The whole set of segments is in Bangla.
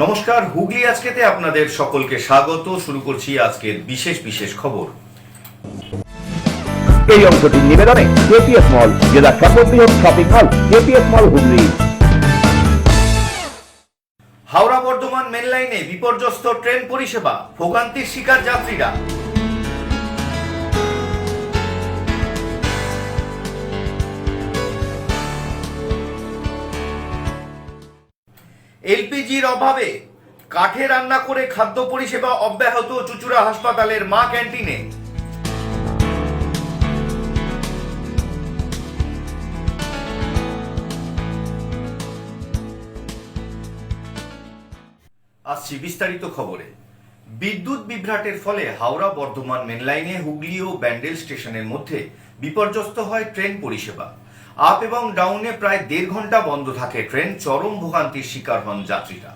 নমস্কার, হুগলি আজকেতে আপনাদের সকলকে স্বাগত। শুরু করছি আজকের বিশেষ বিশেষ খবর। এই অংশটির নিবেদনে কেপিএস মল, জেলার সর্ববৃহৎ শপিং মল কেপিএস মল হুগলি। হাওড়া বর্ধমান মেন লাইনে বিপর্যস্ত ট্রেন পরিষেবা, ভোগান্তির শিকার যাত্রীরা। এলপিজির অভাবে কাঠে রান্না করে খাদ্য পরিষেবা অব্যাহত চুঁচুড়া হাসপাতালের মা ক্যান্টিনে। আসছি বিস্তারিত খবরে। বিদ্যুৎ বিভ্রাটের ফলে হাওড়া বর্ধমান মেন লাইনে হুগলি ও ব্যান্ডেল স্টেশনের মধ্যে বিপর্যস্ত হয় ট্রেন পরিষেবা। আপ এবং ডাউনে প্রায় 1.5 ঘন্টা বন্ধ থাকে ট্রেন, চরম ভোগান্তির শিকার হন যাত্রীরা।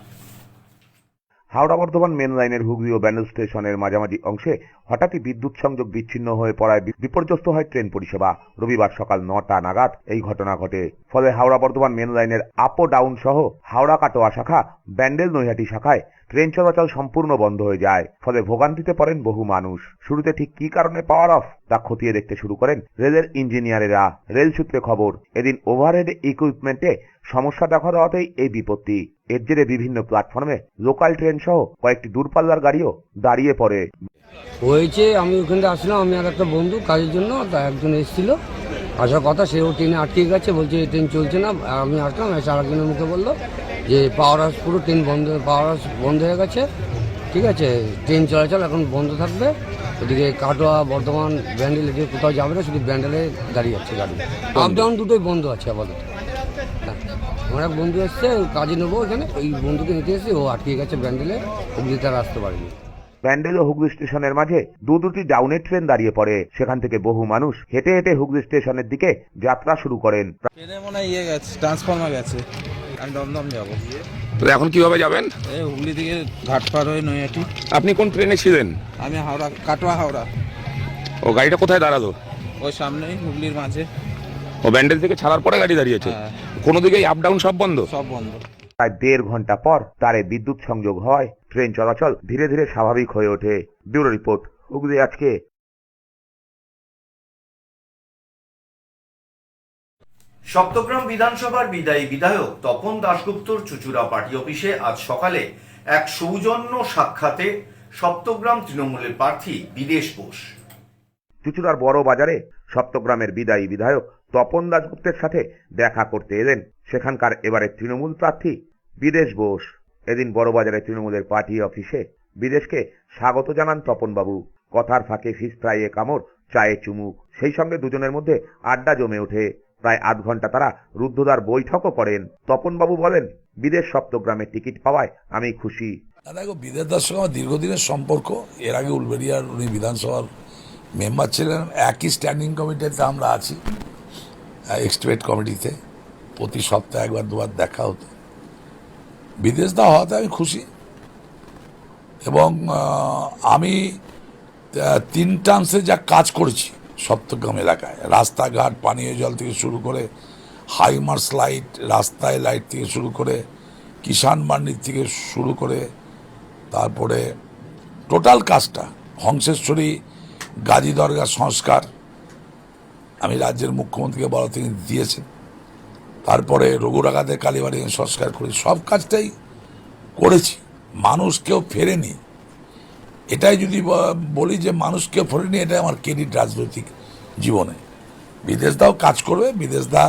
হাওড়া বর্ধমান মেন লাইনের হুগলি ও ব্যান্ডেল স্টেশনের মাঝামাঝি অংশে হঠাৎই বিদ্যুৎ সংযোগ বিচ্ছিন্ন হয়ে পড়ায় বিপর্যস্ত হয় ট্রেন পরিষেবা। রবিবার সকাল 9টা নাগাদ এই ঘটনা ঘটে। ফলে হাওড়া বর্ধমান মেন লাইনের আপ ও ডাউন সহ হাওড়া কাটোয়া শাখা, ব্যান্ডেল নৈহাটি শাখায় ট্রেন চলাচল সম্পূর্ণ বন্ধ হয়ে যায়। ফলে ভোগান্তিতে পড়েন বহু মানুষ। শুরুতে ঠিক কী কারণে পাওয়ার অফ তা খতিয়ে দেখতে শুরু করেন রেলের ইঞ্জিনিয়ারেরা। রেল সূত্রে খবর, এদিন ওভারহেড ইকুইপমেন্টে সমস্যা দেখা দেওয়াতেই এই বিপত্তি। এর জেরে বিভিন্ন প্ল্যাটফর্মে লোকাল ট্রেন সহ কয়েকটি দূরপাল্লার গাড়িও দাঁড়িয়ে পড়ে। হয়েছে, আমি ওখানে আসলাম, আমি আর একটা বন্ধু কাজের জন্য, তা একজন এসেছিল, আসার কথা, সেও ট্রেনে আটকে গেছে, বলছে ট্রেন চলছে না। আমি আসলাম, এসে আরেকজনের মুখে বললো যে পাওয়ার হাউস পুরো ট্রেন বন্ধ, পাওয়ার হাউস বন্ধ হয়ে গেছে, ঠিক আছে, ট্রেন চলাচল এখন বন্ধ থাকবে। এদিকে কাটোয়া বর্ধমান ব্যান্ডেল এদিকে কোথাও যাবে না, শুধু ব্যান্ডেলে দাঁড়িয়ে যাচ্ছে গাড়ি। আপ ডাউন দুটোই বন্ধ আছে আপাতত। হ্যাঁ, আমার এক বন্ধু এসছে, কাজে নেবো এখানে, ওই বন্ধুকে নিতে এসে ও আটকে গেছে ব্যান্ডেলে, হুগলিতে আর আসতে পারেনি। ব্যান্ডেল ও হুগলি স্টেশনের মাঝে দুটি ডাউনের ট্রেন দাঁড়িয়ে পড়ে। সেখান থেকে বহু মানুষ হেঁটে হেঁটে হুগলি স্টেশনের দিকে যাত্রা শুরু করেন। ট্রেনে মনে হয় ইয়ে গেছে, ট্রান্সফর্মার গেছে। আমি দমদম যাবো। তো এখন কিভাবে যাবেন? এই হুগলি থেকে ঘাট পার হয়ে নৈহাটি। আপনি কোন ট্রেনে ছিলেন? আমি হাওড়া, কাটোয়া হাওড়া। ও গাড়িটা কোথায় দাঁড়ালো? ওই সামনেই হুগলির মাঝে। ও ব্যান্ডেল থেকে ছাড়ার পরে গাড়ি দাঁড়িয়েছে? হ্যাঁ। কোনো দিকেই আপ ডাউন সব বন্ধ? সব বন্ধ। প্রায় 1.5 ঘন্টা পর তারে বিদ্যুৎ সংযোগ হয়, ট্রেন চলাচল ধীরে ধীরে স্বাভাবিক হয়ে ওঠে। ব্যুরো রিপোর্ট, হুগলি আজকে। সপ্তগ্রাম বিধানসভার বিদায়ী বিধায়ক তপন দাশগুপ্তর চুঁচুড়া পার্টি অফিসে আজ সকালে এক সৌজন্য সাক্ষাতে সপ্তগ্রাম তৃণমূলের প্রার্থী বিদেশ বোস। চুঁচুড়ার বড় বাজারে সপ্তগ্রামের বিদায়ী বিধায়ক তপন দাশগুপ্তের সাথে দেখা করতে এলেন সেখানকার এবারের তৃণমূল প্রার্থী বিদেশ বোস। এদিন বড়বাজারে তৃণমূলের পার্টি অফিসে বিদেশকে স্বাগত জানান তপনবাবু। কথার ফাঁকে ফিশ ফ্রাইয়ে কামড়, চায়ে চুমুক, সেই সঙ্গে দুজনের মধ্যে আড্ডা জমে ওঠে। প্রায় আধ ঘন্টা তারা রুদ্ধদ্বার বৈঠকও করেন। তপনবাবু বলেন, বিদেশ সপ্তগ্রামের টিকিট পাওয়ায় আমি খুশি। দেখো, বিদেশ দার সঙ্গে আমার দীর্ঘদিনের সম্পর্ক। এর আগে উলবেড়িয়ার উনি বিধানসভার মেম্বার ছিলেন। একই স্ট্যান্ডিং কমিটিতে আমরা আছি, এক্সটিমেট কমিটিতে। প্রতি সপ্তাহে একবার দুবার দেখা হতো। বিদেশ দা হওয়াতে আমি খুশি। এবং আমি 3 টার্মসে যা কাজ করেছি সপ্তগ্রাম এলাকায়, রাস্তাঘাট, পানীয় জল থেকে শুরু করে হাইমার্স লাইট, রাস্তায় লাইট থেকে শুরু করে কিষাণ মান্ডির থেকে শুরু করে তারপরে টোটাল কাজটা, হংসেশ্বরী গাজী দরগা সংস্কার আমি রাজ্যের মুখ্যমন্ত্রীকে বলা তিনি দিয়েছেন। তারপরে রঘুরাঘাতের কালীবাড়ি সংস্কার করি, সব কাজটাই করেছি। মানুষ কেউ ফেরেনি, এটাই যদি বলি যে মানুষ কেউ ফেরেনি, এটাই আমার ক্রেডিট রাজনৈতিক জীবনে। বিদেশ দাও কাজ করবে। বিদেশ দা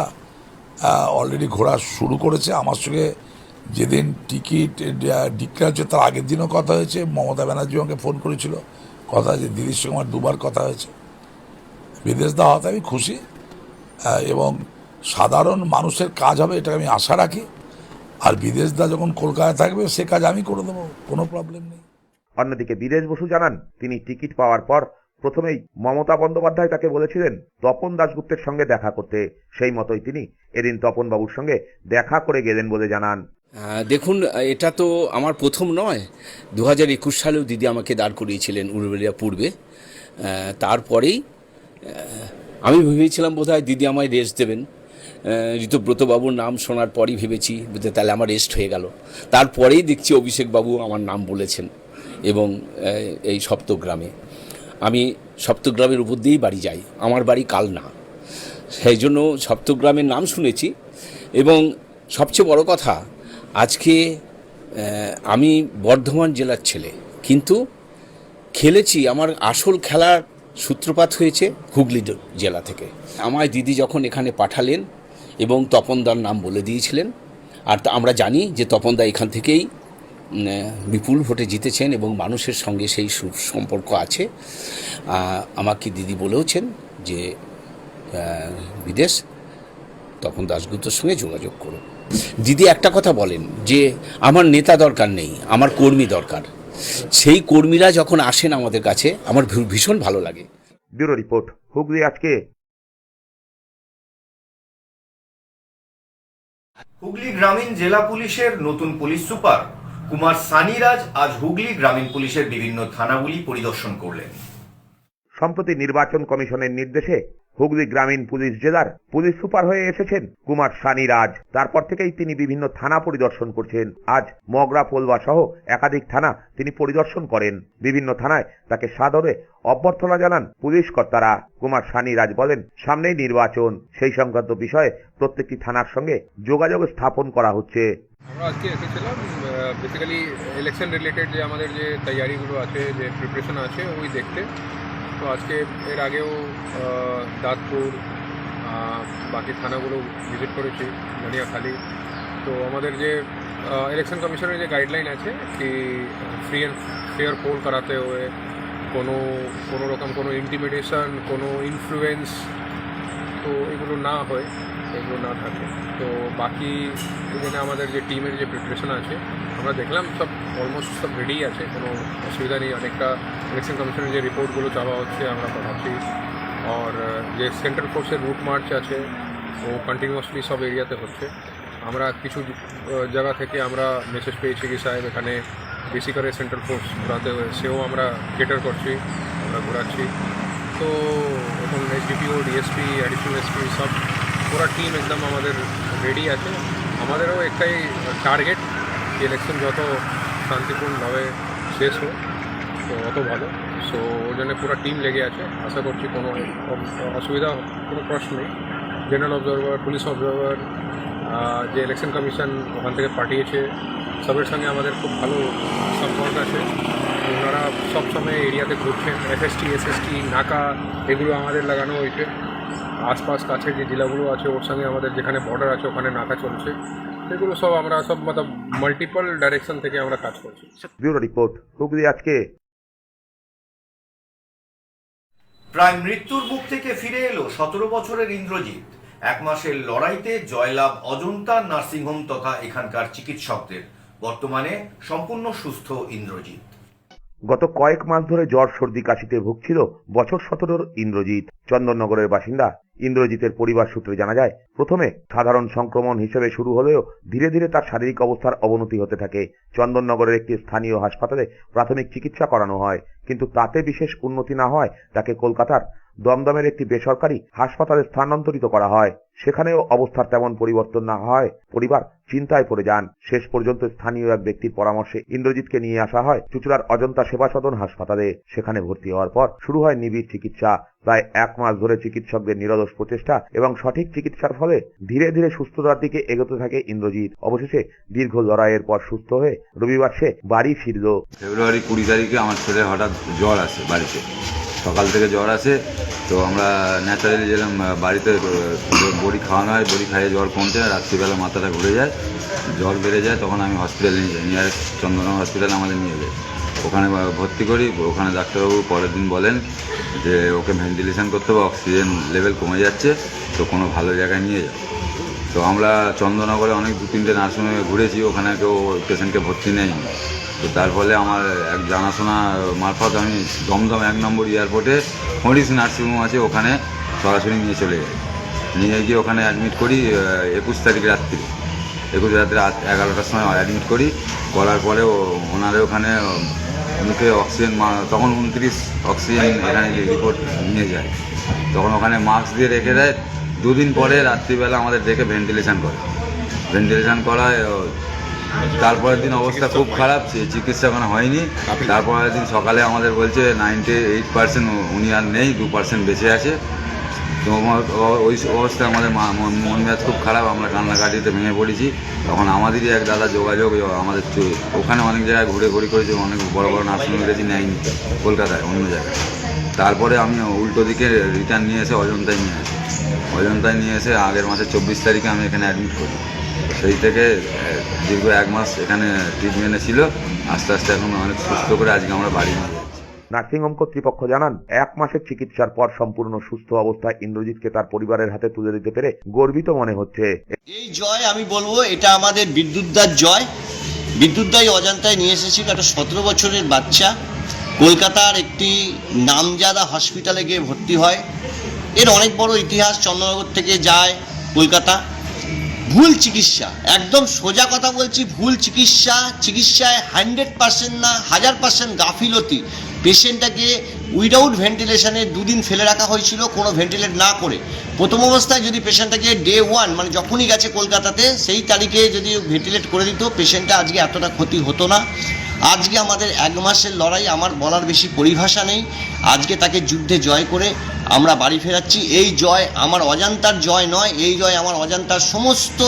অলরেডি ঘোরা শুরু করেছে আমার সঙ্গে। যেদিন টিকিট ডিক্লেয়ার হচ্ছে তার আগের দিনও কথা হয়েছে। মমতা ব্যানার্জি আমাকে ফোন করেছিল, কথা হয়েছে। দিদির সঙ্গে আমার 2বার কথা হয়েছে। বিদেশ দা হওয়াতে আমি খুশি এবং সাধারণ মানুষের কাজ হবে এটা আমি আশা রাখি। আর বিদেশ দা যখন কলকাতায় থাকবে সে কাজ আমি করে দেবো, কোনো প্রবলেম নেই। অন্যদিকে বিদেশ বসু জানান, তিনি টিকিট পাওয়ার পর প্রথমেই মমতা বন্দ্যোপাধ্যায় তাকে বলেছিলেন তপন দাশগুপ্তের সঙ্গে দেখা করতে। সেই মতোই তিনি এদিন তপন বাবুর সঙ্গে দেখা করে গেলেন বলে জানান। দেখুন, এটা তো আমার প্রথম নয়। 2021 সালেও দিদি আমাকে দাঁড় করিয়েছিলেন উলবেড়িয়া পূর্বে। তারপরেই আমি ভেবেছিলাম বোধহয় দিদি আমায় রেস্ট দেবেন, ঋতব্রতবাবুর নাম শোনার পরই ভেবেছি যে তাহলে আমার রেস্ট হয়ে গেল। তারপরেই দেখছি অভিষেকবাবু আমার নাম বলেছেন এবং এই সপ্তগ্রামে আমি সপ্তগ্রামের উপর দিয়েই বাড়ি যাই, আমার বাড়ি কালনা, সেই জন্য সপ্তগ্রামের নাম শুনেছি। এবং সবচেয়ে বড় কথা, আজকে আমি বর্ধমান জেলার ছেলে, কিন্তু খেলেছি, আমার আসল খেলার সূত্রপাত হয়েছে হুগলি জেলা থেকে। আমায় দিদি যখন এখানে পাঠালেন এবং তপনদার নাম বলে দিয়েছিলেন, আর আমরা জানি যে তপনদা এখান থেকেই বিপুল ভোটে জিতেছেন এবং মানুষের সঙ্গে সেই সম্পর্ক আছে। আমাকে দিদি বলেওছেন যে বিদেশ তপন দাশগুপ্তর সঙ্গে যোগাযোগ করো। দিদি একটা কথা বলেন যে আমার নেতা দরকার নেই, আমার কর্মী দরকার। সেই কর্মীরা যখন আসেন আমাদের কাছে আমার ভীষণ ভালো লাগে। ব্যুরো রিপোর্ট, হুগলি আজকে। হুগলি গ্রামীণ জেলা পুলিশের নতুন পুলিশ সুপার কুমার সানিরাজ আজ হুগলি গ্রামীণ পুলিশের বিভিন্ন থানাগুলি পরিদর্শন করলেন। সম্প্রতি নির্বাচন কমিশনের নির্দেশে হুগলি গ্রামীণ পুলিশ জেলার পুলিশ সুপার হয়ে এসেছেন কুমার সানিরাজ। তারপর থেকেই তিনি বিভিন্ন থানা পরিদর্শন করছেন। আজ মগরা পোলবা সহ একাধিক থানা তিনি পরিদর্শন করেন। বিভিন্ন থানায় তাকে সাদরে অভ্যর্থনা জানান পুলিশ কর্তারা। কুমার সানিরাজ বলেন, সামনেই নির্বাচন, সেই সংক্রান্ত বিষয়ে প্রত্যেকটি থানার সঙ্গে যোগাযোগ স্থাপন করা হচ্ছে। আমরা আজকে এসেছিলাম বেসিক্যালি ইলেকশন রিলেটেড যে আমাদের যে তৈয়ারিগুলো আছে, যে প্রিপারেশন আছে ওই দেখতে। তো আজকে এর আগেও দাঁতপুর বাকি থানাগুলো ভিজিট করেছি, মনিয়াখালী। তো আমাদের যে ইলেকশন কমিশনের যে গাইডলাইন আছে কি ফ্রি অ্যান্ড ফেয়ার পোল করাতে हुए কোনো রকম কোনো ইন্টিমিডেশন, কোনো ইনফ্লুয়েন্স তো এগুলো না হয়, এগুলো না থাকে। তো বাকি এখানে আমাদের যে টিমের যে প্রিপারেশন আছে আমরা দেখলাম সব অলমোস্ট সব রেডি আছে, কোনো অসুবিধা নেই। অনেকটা ইলেকশন কমিশনের যে রিপোর্টগুলো চাওয়া হচ্ছে আমরা পাঠাচ্ছি। আর যে সেন্ট্রাল ফোর্সের রুট মার্চ আছে ও কন্টিনিউয়াসলি সব এরিয়াতে হচ্ছে। আমরা কিছু জায়গা থেকে আমরা মেসেজ পেয়েছি কি সাহেব এখানে বেশি করে সেন্ট্রাল ফোর্স ঘোরাতে হবে, সেও আমরা কেটার করছি, আমরা ঘোরাচ্ছি। তো এখন এসডিপিও, ডিএসপি, অ্যাডিশনাল এসপি সব পুরো টিম একদম আমাদের রেডি আছে। আমাদেরও একটাই টার্গেট যে ইলেকশন যত শান্তিপূর্ণভাবে শেষ হোক তো অত ভালো। সো ওই জন্য পুরো টিম লেগে আছে। আশা করছি কোনো অসুবিধা, কোনো প্রশ্ন নেই। জেনারেল অবজারভার, পুলিশ অবজারভার, যে ইলেকশন কমিশন ওখান থেকে পাঠিয়েছে সবের সঙ্গে আমাদের খুব ভালো সম্পর্ক আছে। ওনারা সবসময় এরিয়াতে ঘুরছেন। এফএসটি, এসএসটি, নাকা এগুলো আমাদের লাগানো হয়েছে। আশপাশ কাছে যে জেলাগুলো আছে ওর সঙ্গে আমাদের যেখানে বর্ডার আছে ওখানে নাকা চলছে। এগুলো সব আমরা সব মাল্টিপল ডাইরেকশন থেকে আমরা কাজ করছি। ব্যুরো রিপোর্ট, হুগলি আজকে। প্রায় মৃত্যুর মুখ থেকে ফিরে এলো 17 বছরের ইন্দ্রজিৎ। এক মাসের লড়াইতে জয়লাভ অজন্তা নার্সিংহোম তথা এখানকার চিকিৎসকদের। বর্তমানে সম্পূর্ণ সুস্থ ইন্দ্রজিৎ। গত কয়েক মাস ধরে জ্বর, সর্দি, কাশিতে ভুগছিল বছর 17 ইন্দ্রজিৎ। চন্দননগরের বাসিন্দা ইন্দ্রজিতের পরিবার সূত্রে জানা যায়, প্রথমে সাধারণ সংক্রমণ হিসেবে শুরু হলেও ধীরে ধীরে তার শারীরিক অবস্থার অবনতি হতে থাকে। চন্দননগরের একটি স্থানীয় হাসপাতালে প্রাথমিক চিকিৎসা করানো হয়, কিন্তু তাতে বিশেষ উন্নতি না হয় তাকে কলকাতার দমদমের একটি বেসরকারি হাসপাতালে স্থানান্তরিত করা হয়। সেখানেও অবস্থার তেমন পরিবর্তন না হয় পরিবার চিন্তায় পড়ে যান। শেষ পর্যন্ত স্থানীয় এক ব্যক্তির পরামর্শে ইন্দ্রজিৎকে নিয়ে আসা হয় চুঁচুড়ার অজন্তা সেবা সদন হাসপাতালে। সেখানে ভর্তি হওয়ার পর শুরু হয় নিবিড় চিকিৎসা। প্রায় এক মাস ধরে চিকিৎসকদের নিরলস প্রচেষ্টা এবং সঠিক চিকিৎসার ফলে ধীরে ধীরে সুস্থতার দিকে এগোতে থাকে ইন্দ্রজিৎ। অবশেষে দীর্ঘ লড়াইয়ের পর সুস্থ হয়ে রবিবার সে বাড়ি ফিরল। ফেব্রুয়ারি 20 তারিখে আমার ছেলে হঠাৎ জ্বর আসে, বাড়িতে সকাল থেকে জ্বর আসে। তো আমরা ন্যাচারালি যেরকম বাড়িতে বড়ি খাওয়ানো হয়, বড়ি খাইয়ে জ্বর কমছে, রাত্রিবেলা মাথাটা ঘুরে যায়, জ্বর বেড়ে যায়, তখন আমি হসপিটালে নিয়ে যাই, নিয়ারেস্ট চন্দননগর হসপিটালে আমাদের নিয়ে যাই। ওখানে ভর্তি করি। ওখানে ডাক্তারবাবু পরের দিন বলেন যে ওকে ভেন্টিলেশন করতে হবে, অক্সিজেন লেভেল কমে যাচ্ছে, তো কোনো ভালো জায়গায় নিয়ে যাও। তো আমরা চন্দননগরে অনেক 2-3টে নার্সিংহোমে ঘুরেছি, ওখানে কেউ পেশেন্টকে ভর্তি নেয়নি। তো তার ফলে আমার এক জানাশোনা মারফত আমি দমদম 1 নম্বর এয়ারপোর্টে হরিশ নার্সিংহোম আছে, ওখানে সরাসরি নিয়ে চলে যাই। নিয়ে গিয়ে ওখানে অ্যাডমিট করি 21 তারিখ রাত্রি 11টার সময় অ্যাডমিট করি। করার পরে ওনারে ওখানে মুখে অক্সিজেন, তখন 29 অক্সিজেন এখানে রিপোর্ট নিয়ে যায়, তখন ওখানে মাস্ক দিয়ে রেখে দেয়। দুদিন পরে রাত্রিবেলা আমাদের ডেকে ভেন্টিলেশন করায় তারপরের দিন অবস্থা খুব খারাপ, চিকিৎসা কোনো হয়নি। তারপরের দিন সকালে আমাদের বলছে 98% উনি আর নেই, 2% বেঁচে আছে। তো ওই অবস্থায় আমাদের মন মেজাজ খুব খারাপ, আমরা কান্নাকাটিতে ভেঙে পড়েছি। তখন আমাদেরই এক দাদা যোগাযোগ আমাদের ওখানে অনেক জায়গায় ঘুরে করেছে, অনেক বড় বড় নার্সিংহোমে গেছি, নেয়নি কলকাতায়, অন্য জায়গায়। তারপরে আমি উল্টো দিকে রিটার্ন নিয়ে এসে অজন্তায় নিয়ে এসে আগের মাসের 24 তারিখে আমি এখানে অ্যাডমিট করি। সেই থেকে দীর্ঘ 1 মাস এখানে ট্রিটমেন্টে ছিল, আস্তে আস্তে এখন অনেক সুস্থ করে আজকে আমরা বাড়ি নিয়ে যাচ্ছি। নার্সিংহোম কর্তৃপক্ষ জানান, 1 মাসের চিকিৎসার পর সম্পূর্ণ সুস্থ অবস্থায় ইন্দ্রজিৎকে তার পরিবারের হাতে তুলে দিতে পেরে গর্বিত মনে হচ্ছে। এই জয় আমি বলবো এটা আমাদের বিদ্যুৎদার জয়। বিদ্যুৎদাই অজান্তায় নিয়ে এসেছিল একটা 17 বছরের বাচ্চা, কলকাতার একটি নামজাদা হসপিটালে গিয়ে ভর্তি হয়। এর অনেক বড় ইতিহাস, চন্দ্রনগর থেকে যায় কলকাতা। ভুল চিকিৎসা, একদম সোজা কথা বলছি, ভুল চিকিৎসায় 100% না 1000% গাফিলতি। পেশেন্টটাকে উইদাউট ভেন্টিলেশনে 2 দিন ফেলে রাখা হয়েছিল, কোনো ভেন্টিলেট না করে। প্রথম অবস্থায় যদি পেশেন্টটাকে ডে 1 মানে যখনই গেছে কলকাতাতে সেই তারিখে যদি ভেন্টিলেট করে দিত, পেশেন্টটা আজকে এতটা ক্ষতি হতো না। আজকে আমাদের 1 মাসের লড়াই, আমার বলার বেশি পরিভাষা নেই। আজকে তাকে যুদ্ধে জয় করে আমরা বাড়ি ফেরাচ্ছি। এই জয় আমার অজান্তার জয় নয়, এই জয় আমার অজান্তার সমস্ত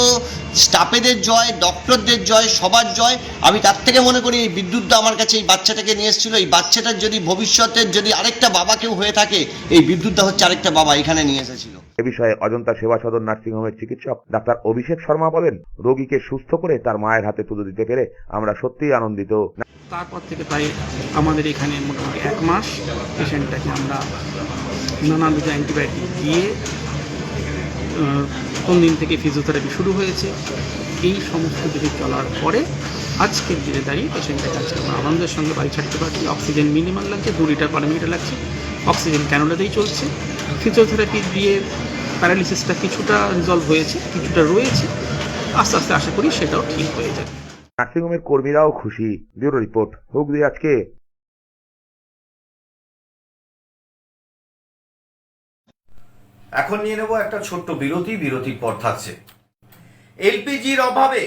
স্টাফেদের জয়, ডক্টরদের জয়, সবার জয়। আমি তার থেকে মনে করি এই বিদ্যুৎদা আমার কাছে এই বাচ্চাটাকে নিয়ে এসেছিল। এই বাচ্চাটার যদি ভবিষ্যতের যদি আরেকটা বাবা কেউ হয়ে থাকে, এই বিদ্যুৎদা হচ্ছে আরেকটা বাবা এখানে নিয়ে এসেছিল। এ বিষয়ে অজন্তা সেবা সদন নার্সিংহোমের চিকিৎসক ডাক্তার অভিষেক শর্মা বলেন, রোগীকে সুস্থ করে তার মায়ের হাতে তুলে দিতে পেরে আমরা সত্যিই আনন্দিত। তারপর থেকে প্রায় আমাদের এখানে মোটামুটি 1 মাস পেশেন্টটাকে আমরা নানাবিধ অ্যান্টিবায়োটিক দিয়ে 3 দিন থেকে ফিজিওথেরাপি শুরু হয়েছে। এই সমস্ত কিছু চলার পরে আজকের দিনে দাঁড়িয়ে পেশেন্টটাকে আজকে আমরা আনন্দের সঙ্গে বাড়ি ছাড়তে পারছি। অক্সিজেন মিনিমাম লাগছে, 2 লিটার পার মিনিটে লাগছে, অক্সিজেন ক্যানোলাতেই চলছে। ফিজিওথেরাপি দিয়ে প্যারালিসিসটা কিছুটা রিজলভ হয়েছে, কিছুটা রয়েছে, আস্তে আস্তে আশা করি সেটাও ঠিক হয়ে যাবে। নার্সিংহোমের কর্মীরাও খুশি। ব্যুরো রিপোর্ট, হুগলি আজকে। এখন নিয়ে নেব একটা ছোট্ট বিরতির পর থাকছে। এলপিজির অভাবে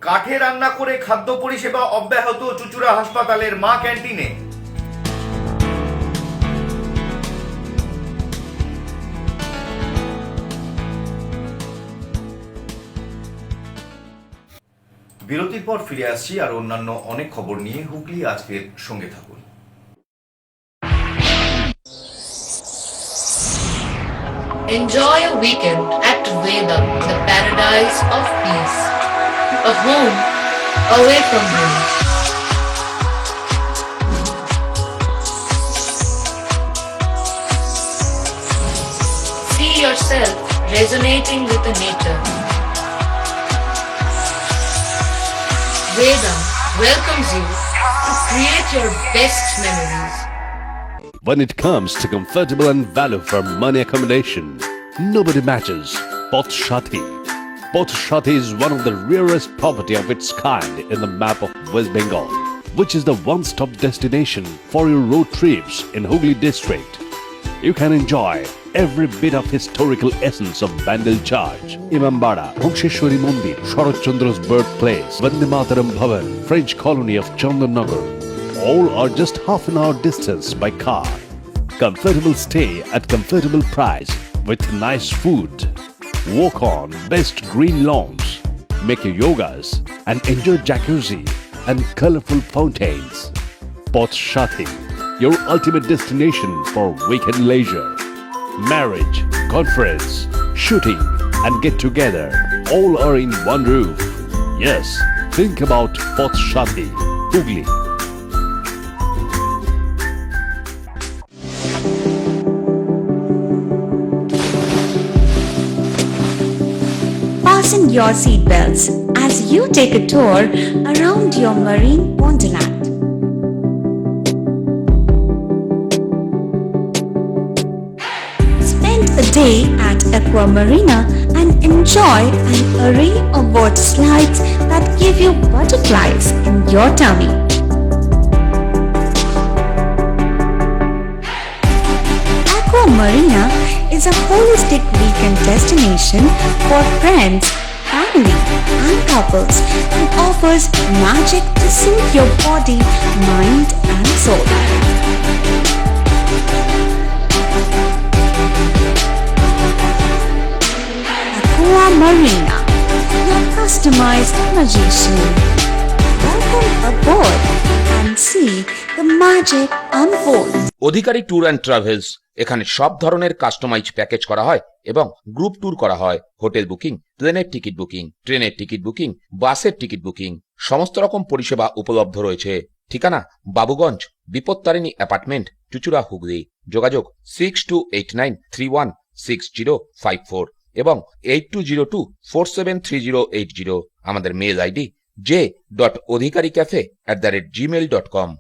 কাঠে রান্না করে খাদ্য পরিষেবা অব্যাহত চুঁচুড়া হাসপাতালের মা ক্যান্টিনে। বিরতির পর ফিরে আসছি আর অন্যান্য অনেক খবর নিয়ে। হুগলি আজকের সঙ্গে থাকুন। Enjoy a weekend at Vedam, the paradise of peace. A home away from home. See yourself resonating with the nature. Vedam welcomes you to create your best memories. When it comes to comfortable and value for money accommodation, nobody matches Poth Shati. Poth Shati is one of the rarest property of its kind in the map of West Bengal, which is the one-stop destination for your road trips in Hooghly district. You can enjoy every bit of historical essence of Bandel Church, Imambara, Bhongsheshwari Mandir, Sharat Chandra's birthplace, Vande Mataram Bhavan, French colony of Chandanagar. All are just half an hour distance by car. Comfortable stay at comfortable price with nice food. Walk on best green lawns, make your yogas and enjoy jacuzzi and colorful fountains. Poth Shati, your ultimate destination for weekend leisure. Marriage, conference, shooting and get together all are in one roof. Yes, think about Poth Shati, Hooghly. Fasten your seatbelts as you take a tour around your marine wonderland. Spend a day at Aqua Marina and enjoy an array of water slides that give you butterflies in your tummy. Aqua Marina is is a holistic weekend destination for friends, family, and couples and offers magic to soothe your body, mind, and soul. Aqua Marina, your customized magician. Welcome aboard and see the magic unfold. Adhikari tour and travels, এখানে সব ধরনের কাস্টমাইজ প্যাকেজ করা হয় এবং গ্রুপ ট্যুর করা হয়। হোটেল বুকিং, প্লেনের টিকিট বুকিং, ট্রেনের টিকিট বুকিং, বাসের টিকিট বুকিং, সমস্ত রকম পরিষেবা উপলব্ধ রয়েছে। ঠিকানা বাবুগঞ্জ, বিপত্তারিণী অ্যাপার্টমেন্ট, চুচুড়া, হুগলি। যোগাযোগ 6289316054 এবং 8202473080। আমাদের মেল আইডি j.odhikaricafe@gmail.com।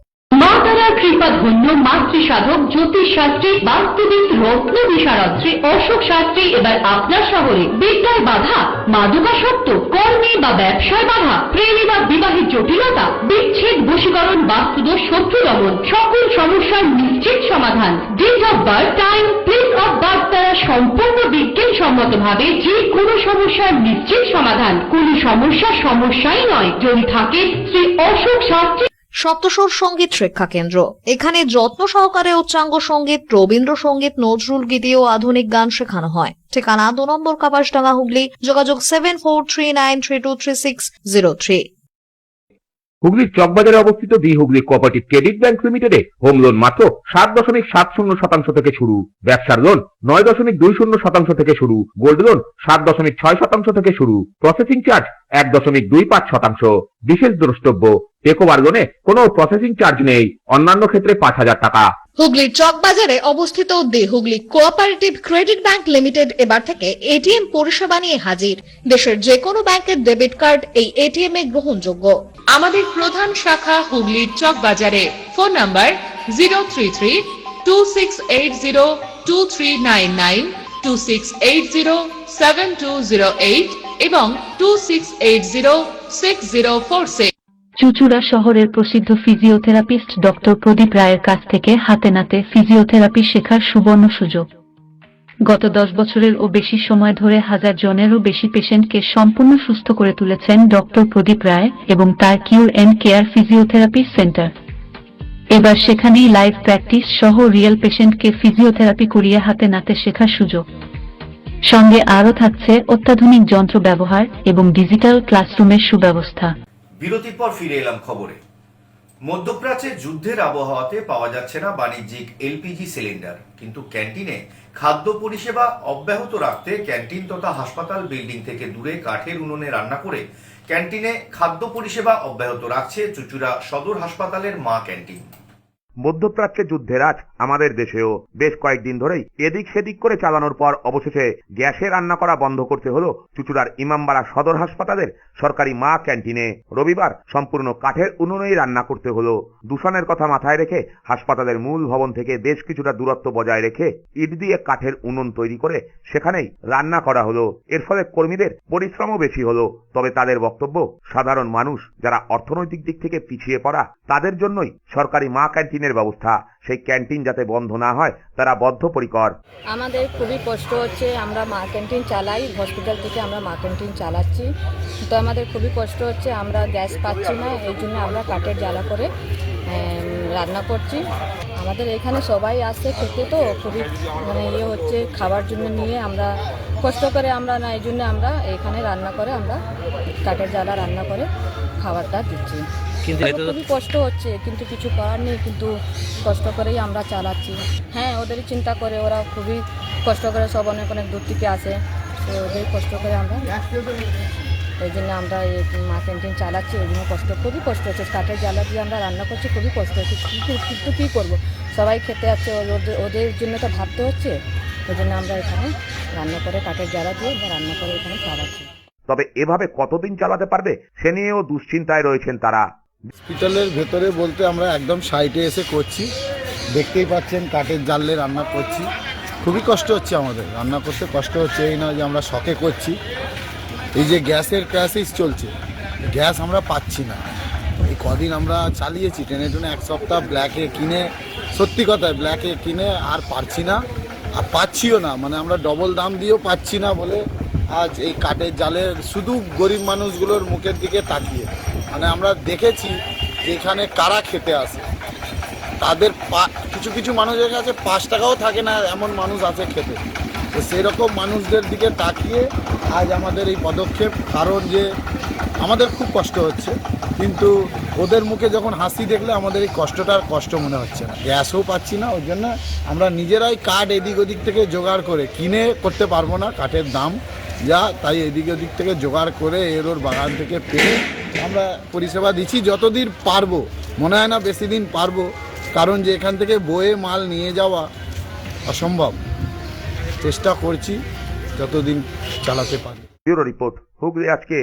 মা তারার কৃপা ধন্য মাতৃ সাধক জ্যোতিষ শাস্ত্রী, বাস্তুবিদ, রত্ন বিশারদ্রী অশোক শাস্ত্রী এবার আপনার শহরে। বিদ্যায় বাধা, মাদকাসক্ত, কর্মে বা ব্যবসায় বাধা, প্রেমে বা বিবাহের জটিলতা, বিচ্ছেদ, বশীকরণ, বাস্তুদোষ, শত্রু দমন, সকল সমস্যার নিশ্চিত সমাধান। Date of birth, time, place of birth দ্বারা সম্পূর্ণ বিজ্ঞানসম্মত ভাবে যে কোনো সমস্যার নিশ্চিত সমাধান। কোন সমস্যাই নয় যদি থাকে শ্রী অশোক শাস্ত্রী। সপ্তস্বর সঙ্গীত শিক্ষা কেন্দ্র। এখানে যত্ন সহকারে উচ্চাঙ্গ সঙ্গীত, রবীন্দ্রসঙ্গীত, নজরুল গীতি ও আধুনিক গান শেখানো হয়। ঠিকানা 2 নম্বর কাপাসডাঙ্গা, হুগলি। যোগাযোগ 7439323603। হুগলির চকবাজারে অবস্থিত the Hooghly cooperative credit bank লিমিটেডে হোম লোন মাত্র 7.70% থেকে শুরু। ব্যবসার লোন 9.20% থেকে শুরু। গোল্ড লোন 7.6% থেকে শুরু। Processing charge 1.25%। বিশেষ দ্রষ্টব্য, টেকওভার লোনে কোনো প্রসেসিং চার্জ নেই। অন্যান্য ক্ষেত্রে 5,000 টাকা। হুগলির চকবাজারে অবস্থিত the Hooghly cooperative credit bank limited এবার থেকে এটিএম পরিষেবা নিয়ে হাজির। দেশের যে কোনো ব্যাংকের ডেবিট কার্ড এই এটিএম এ গ্রহণযোগ্য। আমাদের প্রধান শাখা হুগলির চকবাজারে। ফোন নাম্বার 033-2680-2399, 2680-7208 এবং 2680-6046। চুচুড়া শহরের প্রসিদ্ধ ফিজিওথেরাপিস্ট ডক্টর প্রদীপ রায়ের কাছ থেকে হাতে নাতে ফিজিওথেরাপি শেখার সুবর্ণ সুযোগ। গত 10 বছরের ও বেশি সময় ধরে 1000 জনেরও বেশি পেশেন্টকে সম্পূর্ণ সুস্থ করে তুলেছেন ডক্টর প্রদীপ রায় এবং তার কিউর এন্ড কেয়ার ফিজিওথেরাপি সেন্টার। এবার সেখানেই লাইভ প্র্যাকটিস সহ রিয়েল পেশেন্টকে ফিজিওথেরাপি করিয়ে হাতে নাতে শেখার সুযোগ। সঙ্গে আরও থাকছে অত্যাধুনিক যন্ত্র ব্যবহার এবং ডিজিটাল ক্লাসরুমের সুব্যবস্থা। বিরতির পর ফিরে এলাম খবরে। মধ্যপ্রাচ্যে যুদ্ধের আবহাওয়াতে পাওয়া যাচ্ছে না বাণিজ্যিক এলপিজি সিলিন্ডার, কিন্তু ক্যান্টিনে খাদ্য পরিষেবা অব্যাহত রাখতে ক্যান্টিন তথা হাসপাতাল বিল্ডিং থেকে দূরে কাঠের উনুনে রান্না করে ক্যান্টিনে খাদ্য পরিষেবা অব্যাহত রাখছে চুচুড়া সদর হাসপাতালের মা ক্যান্টিন। মধ্যপ্রাচ্যে যুদ্ধের আজ আমাদের দেশেও বেশ কয়েকদিন ধরেই এদিক সেদিক করে চালানোর পর অবশেষে গ্যাসে রান্না করা বন্ধ করতে হলো চুচুড়ার ইমামবাড়া সদর হাসপাতালের সরকারি মা ক্যান্টিনে। রবিবার সম্পূর্ণ কাঠের উনুনেই রান্না করতে হলো। দূষণের কথা মাথায় রেখে হাসপাতালের মূল ভবন থেকে বেশ কিছুটা দূরত্ব বজায় রেখে ইট দিয়ে কাঠের উনুন তৈরি করে সেখানেই রান্না করা হলো। এর ফলে কর্মীদের পরিশ্রমও বেশি হলো। তবে তাদের বক্তব্য, সাধারণ মানুষ যারা অর্থনৈতিক দিক থেকে পিছিয়ে পড়া তাদের জন্যই সরকারি মা ক্যান্টিনের ব্যবস্থা। সেই ক্যান্টিন যাতে বন্ধ না হয় তারা বদ্ধপরিকর। আমাদের খুবই কষ্ট হচ্ছে, আমরা মা ক্যান্টিন চালাই, হসপিটাল থেকে আমরা মা ক্যান্টিন চালাচ্ছি, তো আমাদের খুবই কষ্ট হচ্ছে, আমরা গ্যাস পাচ্ছি না, এই জন্য আমরা কাঠের জ্বালা করে রান্না করছি। আমাদের এখানে সবাই আসছে খেতে, তো খুবই ইয়ে হচ্ছে, খাবার জন্য নিয়ে আমরা কষ্ট করে আমরা না, এই জন্য আমরা এখানে রান্না করে আমরা কাঠের জ্বালা রান্না করে খাবারটা দিচ্ছি। খুবই কষ্ট হচ্ছে, কিন্তু কিছু করার নেই, কিন্তু কষ্ট করেই আমরা চালাচ্ছি। হ্যাঁ, ওদেরই চিন্তা করে, ওরা খুবই কষ্ট করে, সব অনেক অনেক দূর থেকে আসে, তো ওদের কষ্ট করে আমরা, ওই জন্য আমরা এই মা ক্যান্টিন চালাচ্ছি। ওই জন্য খুবই কষ্ট হচ্ছে, কাঠের জ্বালা দিয়ে আমরা রান্না করছি, খুবই কষ্ট হচ্ছে, কিন্তু কী করবো, সবাই খেতে যাচ্ছে, ওদের জন্য তো ভাবতে হচ্ছে, ওই জন্য আমরা এখানে রান্না করে কাঠের জ্বালা দিয়ে রান্না করে এখানে খাওয়াচ্ছি। তবে এভাবে কতদিন চালাতে পারবে সে নিয়েও দুশ্চিন্তায় রয়েছেন তারা। হসপিটালের ভেতরে বলতে আমরা একদম সাইডে এসে করছি, দেখতেই পাচ্ছেন কাঠের জালে রান্না করছি, খুবই কষ্ট হচ্ছে আমাদের রান্না করতে। কষ্ট হচ্ছে এই না যে আমরা শখে করছি, এই যে গ্যাসের ক্রাইসিস চলছে, গ্যাস আমরা পাচ্ছি না। এই কদিন আমরা চালিয়েছি টেনে টুনে, এক সপ্তাহ ব্ল্যাকে কিনে, সত্যি কথায় ব্ল্যাকে কিনে আর পারছি না, আর পাচ্ছিও না, মানে আমরা ডবল দাম দিয়েও পাচ্ছি না বলে আজ এই কাঠের জালের শুধু গরিব মানুষগুলোর মুখের দিকে তাকিয়ে, মানে আমরা দেখেছি যে এখানে কারা খেতে আসে, তাদের কিছু কিছু মানুষের কাছে 5 টাকাও থাকে না, এমন মানুষ আছে খেতে। তো সেরকম মানুষদের দিকে তাকিয়ে আজ আমাদের এই পদক্ষেপ, কারণ যে আমাদের খুব কষ্ট হচ্ছে, কিন্তু ওদের মুখে যখন হাসি দেখলে আমাদের এই কষ্টটার কষ্ট মনে হচ্ছে না। গ্যাসও পাচ্ছি না, ওই জন্য আমরা নিজেরাই কাঠ এদিক ওদিক থেকে জোগাড় করে, কিনে করতে পারবো না, কাঠের দাম যা, তাই এদিক ওদিক থেকে জোগাড় করে ওর বাগান থেকে পেরে আমরা পরিষেবা দিচ্ছি যতদিন পারবো। মনে হয় না বেশি দিন পারবো, কারণ যে এখান থেকে বয়ে মাল নিয়ে যাওয়া অসম্ভব। চেষ্টা করছি যতদিন চালাতে পারি। ব্যুরো রিপোর্ট, হুগলি আজকে।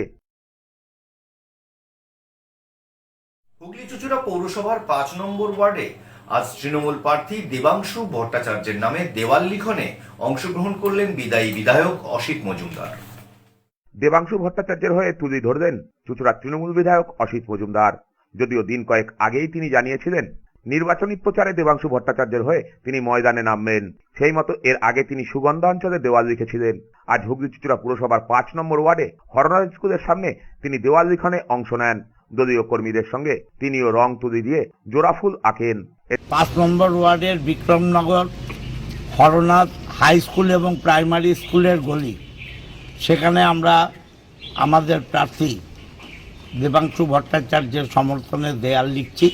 হুগলি চুঁচুড়া পৌরসভার 5 নম্বর ওয়ার্ডে আজ তৃণমূল প্রার্থী দেবাংশু ভট্টাচার্যের নামে দেওয়াল লিখনে অংশগ্রহণ করলেন বিদায়ী বিধায়ক অসিত মজুমদার। দেবাংশু ভট্টাচার্যের হয়ে তুলি ধরলেন চুঁচুড়া তৃণমূল বিধায়ক অসিত মজুমদার। যদিও দিন কয়েক আগেই তিনি জানিয়েছিলেন নির্বাচনী প্রচারে দেবাংশু ভট্টাচার্যের হয়ে তিনি ময়দানে নামবেন। সেই মতো এর আগে তিনি সুগন্ধা অঞ্চলে দেওয়াল লিখেছিলেন। আজ হুগলি চুঁচুড়া পুরসভার 5 নম্বর ওয়ার্ডে হরনাথ স্কুলের সামনে তিনি দেওয়াল লিখনে অংশ নেন। দলীয় কর্মীদের সঙ্গে তিনিও রং তুলি দিয়ে জোড়াফুল আঁকেন। 5 নম্বর ওয়ার্ডের বিক্রমনগর হরনাথ হাই স্কুল এবং প্রাইমারি স্কুলের গলি, সেখানে আমরা আমাদের প্রার্থী দেবাংশু ভট্টাচার্যের সমর্থনে দেয়াল লিখছি।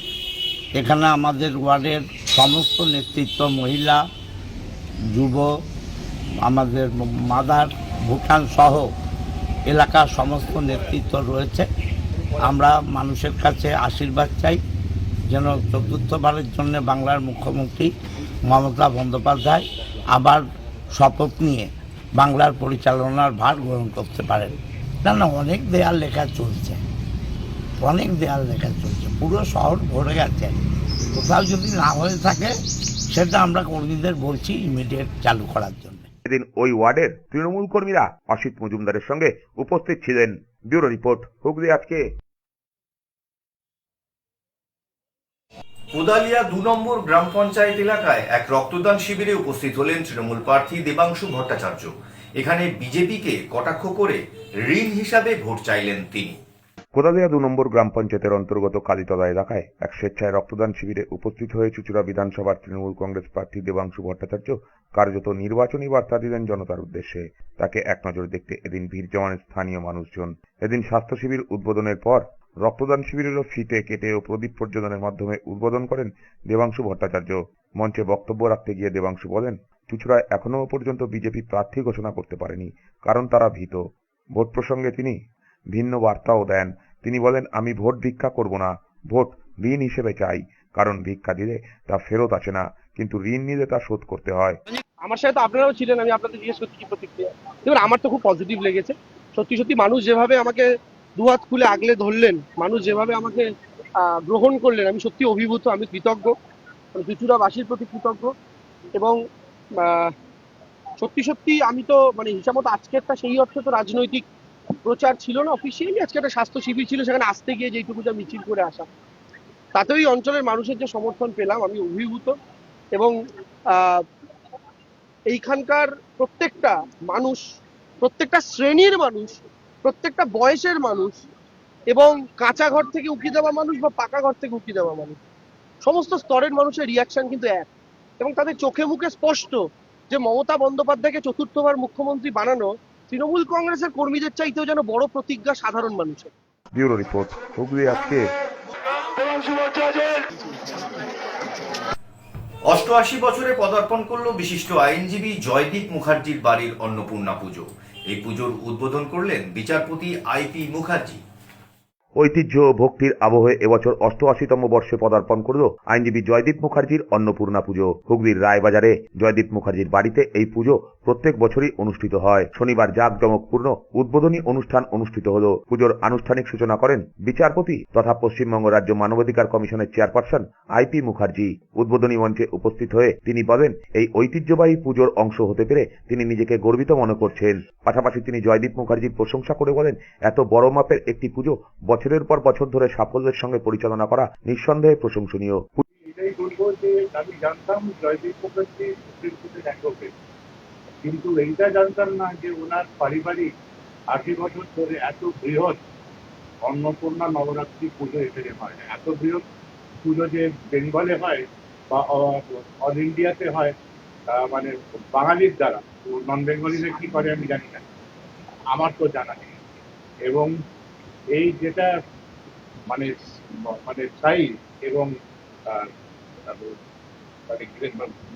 এখানে আমাদের ওয়ার্ডের সমস্ত নেতৃত্ব, মহিলা, যুব, আমাদের মাদার, ভুটান সহ এলাকার সমস্ত নেতৃত্ব রয়েছে। আমরা মানুষের কাছে আশীর্বাদ চাই যেন চতুর্থবারের জন্য বাংলার মুখ্যমন্ত্রী মমতা বন্দ্যোপাধ্যায় আবার শপথ নিয়ে বাংলার পরিচালনার ভার গ্রহণ করতে পারেন। না অনেক দেয়াল লেখা চলছে, অনেক দেয়াল লেখা চলছে, পুরো শহর ভরে গেছে। কোথাও যদি না হয়ে থাকে সেটা আমরা কর্মীদের বলছি ইমিডিয়েট চালু করার জন্য। এদিন ওই ওয়ার্ডের তৃণমূল কর্মীরা অসিত মজুমদারের সঙ্গে উপস্থিত ছিলেন। ব্যুরো রিপোর্ট, হুগলি আজকে। কোদালিয়া 2 নম্বর গ্রাম পঞ্চায়েত এলাকায় এক রক্তদান শিবিরে উপস্থিত হলেন তৃণমূল প্রার্থী দেবাংশু ভট্টাচার্য। এখানে বিজেপিকে কটাক্ষ করে ঋণ হিসাবে ভোট চাইলেন তিনি। কোদালিয়া 2 নম্বর গ্রাম পঞ্চায়েতের অন্তর্গত কালীতলা এলাকায় এক স্বেচ্ছায় রক্তদান শিবিরে উপস্থিত হয়ে চুঁচুড়া বিধানসভার তৃণমূল কংগ্রেস প্রার্থী দেবাংশু ভট্টাচার্য কার্যত নির্বাচনী বার্তা দিলেন জনতার উদ্দেশ্যে। তাকে এক নজরে দেখতে এদিন ভিড় জমান স্থানীয় মানুষজন। এদিন স্বাস্থ্য শিবির উদ্বোধনের পর রক্তদান শিবিরেরও ফিতে কেটে ও প্রদীপ প্রজ্বলনের মাধ্যমে উদ্বোধন করেন দেবাংশু ভট্টাচার্য। মঞ্চে বক্তব্য রাখতে গিয়ে দেবাংশু বলেন, চুঁচুড়ায় এখনো পর্যন্ত বিজেপি প্রার্থী ঘোষণা করতে পারেনি, কারণ তারা ভীত। ভোট প্রসঙ্গে তিনি ভিন্ন বার্তাও দেন। তিনি বলেন, আমি ভোট ভিক্ষা করব না, ভোট ঋণ হিসেবে চাই, কারণ ভিক্ষা দিলে তা ফেরত আসে না, কিন্তু ঋণ নিলে তা শোধ করতে হয়। আমার সাথে তো আপনারাও ছিলেন, আমি আপনাদের জিজ্ঞেস করছি কি প্রতিক্রিয়া। দেখুন, আমার তো খুব পজিটিভ লেগেছে। সত্যি সত্যি মানুষ যেভাবে আমাকে দুহাত খুলে আগলে ধরলেন, মানুষ যেভাবে আমাকে গ্রহণ করলেন, আমি সত্যি অভিভূত, আমি কৃতজ্ঞ, চুঁচুড়াবাসীর প্রতি কৃতজ্ঞ। এবং সত্যি সত্যি আমি তো হিসাব মতো আজকেরটা সেই অর্থে তো রাজনৈতিক প্রচার ছিল না, অফিসিয়ালি আজকে একটা স্বাস্থ্য শিবির ছিল, সেখানে আসতে গিয়ে যেইটুকু যা মিছিল করে আসা, তাতেও এই অঞ্চলের মানুষের যে সমর্থন পেলাম আমি অভিভূত। এবং এইখানকার প্রত্যেকটা মানুষ, প্রত্যেকটা শ্রেণীর মানুষ, প্রত্যেকটা বয়সের মানুষ, এবং কাঁচা ঘর থেকে উকি দেওয়া মানুষ বা পাকা ঘর থেকে উকি দেওয়া মানুষ, সমস্ত স্তরের মানুষের রিয়াকশন কিন্তু এক, এবং তাদের চোখে মুখে স্পষ্ট যে মমতা বন্দ্যোপাধ্যায়কে চতুর্থবার মুখ্যমন্ত্রী বানানো তৃণমূল কংগ্রেসের কর্মীদের চাইতেও যেন বড় প্রতিজ্ঞা সাধারণ মানুষের। ব্যুরো রিপোর্ট, হুগলি আজকে। 88 বছরে পদার্পণ করল বিশিষ্ট আইনজীবী জয়দীপ মুখার্জির বাড়ির অন্নপূর্ণা পুজো। এই পুজোর উদ্বোধন করলেন বিচারপতি আইপি মুখার্জি। ঐতিহ্য ও ভক্তির আবহে এবছর 88তম বর্ষে পদার্পণ করল আইনজীবী জয়দীপ মুখার্জির অন্নপূর্ণা পুজো। হুগলির রায়বাজারে জয়দীপ মুখার্জির বাড়িতে এই পুজো প্রত্যেক বছরই অনুষ্ঠিত হয়। শনিবার জাঁকজমকপূর্ণ উদ্বোধনী অনুষ্ঠান অনুষ্ঠিত হল। পুজোর আনুষ্ঠানিক সূচনা করেন বিচারপতি তথা পশ্চিমবঙ্গ রাজ্য মানবাধিকার কমিশনের চেয়ারপারসন আইপি মুখার্জি। উদ্বোধনী মঞ্চে উপস্থিত হয়ে তিনি বলেন, এই ঐতিহ্যবাহী পুজোর অংশ হতে পেরে তিনি নিজেকে গর্বিত মনে করছেন। পাশাপাশি তিনি জয়দীপ মুখার্জির প্রশংসা করে বলেন, এত বড় মাপের একটি পুজো বছরের পর বছর ধরে সাফল্যের সঙ্গে পরিচালনা করা নিঃসন্দেহে প্রশংসনীয়। এটাই বলবো যে আমি জানতাম জয়দীপ মুখার্জি সুপ্রিম কোর্টের অ্যাডভোকেট, কিন্তু এইটা জানতাম না যে ওনার পারিবারিক 80 বছর ধরে এত বৃহৎ অন্নপূর্ণা নবরাত্রি পুজো এখানে হয়। এত বৃহৎ পুজো যে বেঙ্গলে হয় বা অল ইন্ডিয়াতে হয়, মানে বাঙালির দ্বারা, নন বেঙ্গলিরা কি করে আমি জানি না, আমার তো জানা নেই। এবং এই যেটা মানে মানে সাইজ এবং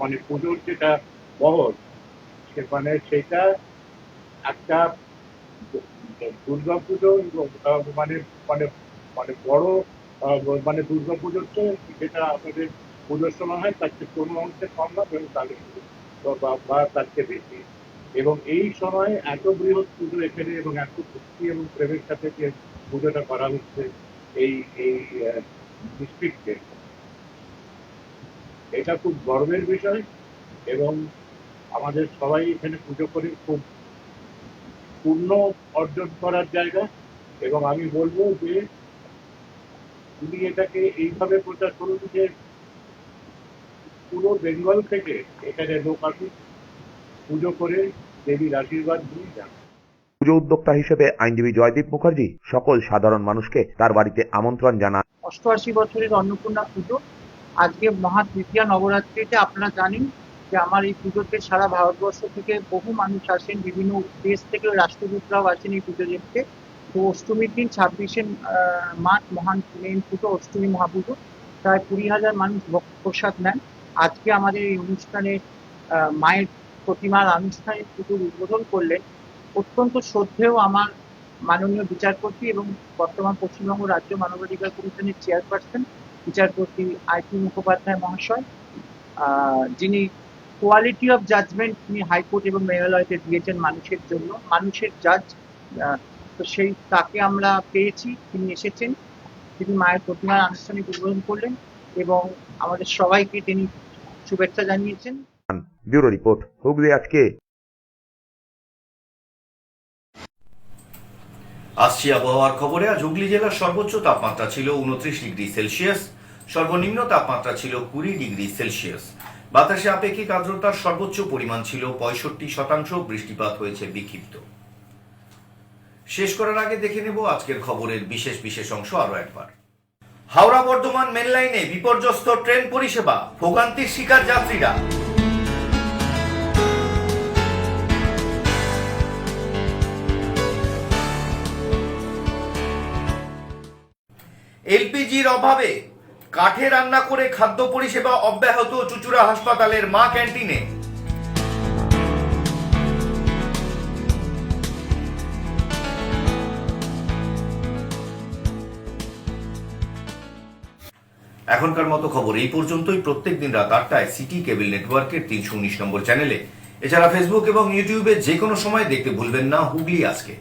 মানে পুজোর যেটা বহর, মানে সেটা একটা দুর্গাপুজো মানে মানে মানে বড় মানে দুর্গাপুজোর তো যেটা আমাদের পুজোর সময় হয় তার চেয়ে কোনো অংশে কম না, এবং তাহলে বা তার চেয়ে বেশি। এবং এই সময় এত বৃহৎ পুজো এখানে এবং এত ভক্তি এবং প্রেমের সাথে যে পুজোটা করা হচ্ছে এই এই ডিস্ট্রিক্টে, এটা খুব গর্বের বিষয়। এবং আমাদের সবাই এখানে পুজো করে খুব পূর্ণ অর্জন করার জায়গা। এবং আমি বলবো যে উনি এটাকে এইভাবে প্রচার করুন যে পুরো বেঙ্গল থেকে এখানে লোক আসুন, পুজো করে দেবীর আশীর্বাদ নিয়ে যান। পুজো উদ্যোক্তা হিসেবে আইনজীবী জয়দীপ মুখার্জি সকল সাধারণ মানুষকে তার বাড়িতে আমন্ত্রণ জানান। 88 বছরের অন্নপূর্ণা পুজো আজকে মহা তৃতীয়া নবরাত্রিতে আপনারা জানেন যে আমার এই পুজোতে সারা ভারতবর্ষ থেকে বহু মানুষ আসেন, বিভিন্ন দেশ থেকে রাষ্ট্রদূতরাও আসেন এই পুজো দেখতে। তো অষ্টমীর দিন 26শে মার্চ মহান মেন পুজো, অষ্টমী মহাপুজো, প্রায় 20,000 মানুষ প্রসাদ নেন। আজকে আমাদের এই অনুষ্ঠানে মায়ের প্রতিমার আনুষ্ঠানিক পুজোর উদ্বোধন করলেন অত্যন্ত শ্রদ্ধেয় আমার মাননীয় বিচারপতি এবং বর্তমান পশ্চিমবঙ্গ রাজ্য মানবাধিকার কমিশনের চেয়ারপারসন বিচারপতি আইপি মুখোপাধ্যায় মহাশয়, যিনি কোয়ালিটি অফ জাজমেন্ট তিনি হাইকোর্ট এবং ন্যায়ালয়তে দিয়েছেন মানুষের জন্য, মানুষের জাজ। তো সেই তাকে আমরা পেয়েছি, তিনি এসেছেন, তিনি মায়ের প্রতিমার আনুষ্ঠানিক উদ্বোধন করলেন এবং আমাদের সবাইকে তিনি শুভেচ্ছা জানিয়েছেন। ব্যুরো রিপোর্ট, হুগলি আজকে। আসছি আবহাওয়ার খবরে। আজ হুগলি জেলার সর্বোচ্চ তাপমাত্রা ছিল 29 ডিগ্রি সেলসিয়াস, সর্বনিম্ন তাপমাত্রা ছিল 20 ডিগ্রি সেলসিয়াস। বাতাসে আপেক্ষিক আর্দ্রতার সর্বোচ্চ পরিমাণ ছিল 65%, বৃষ্টিপাত হয়েছে বিক্ষিপ্ত। শেষ করার আগে দেখে নেব আজকের খবরের বিশেষ বিশেষ অংশ আরো একবার। হাওড়া বর্ধমান মেন লাইনে বিপর্যস্ত ট্রেন পরিষেবা, ভোগান্তির শিকার যাত্রীরা। এলপিজির অভাবে কাঠে রান্না করে খাদ্য পরিষেবা অব্যাহত চুচুড়া হাসপাতালের মা ক্যান্টিনে। এখনকার মতো খবর এই পর্যন্তই। প্রত্যেকদিন রাত 8টায় সিটি কেবল নেটওয়ার্কের 319 নম্বর চ্যানেলে, এছাড়া ফেসবুক এবং ইউটিউবে যে কোনো সময় দেখতে ভুলবেন না হুগলি আজকে।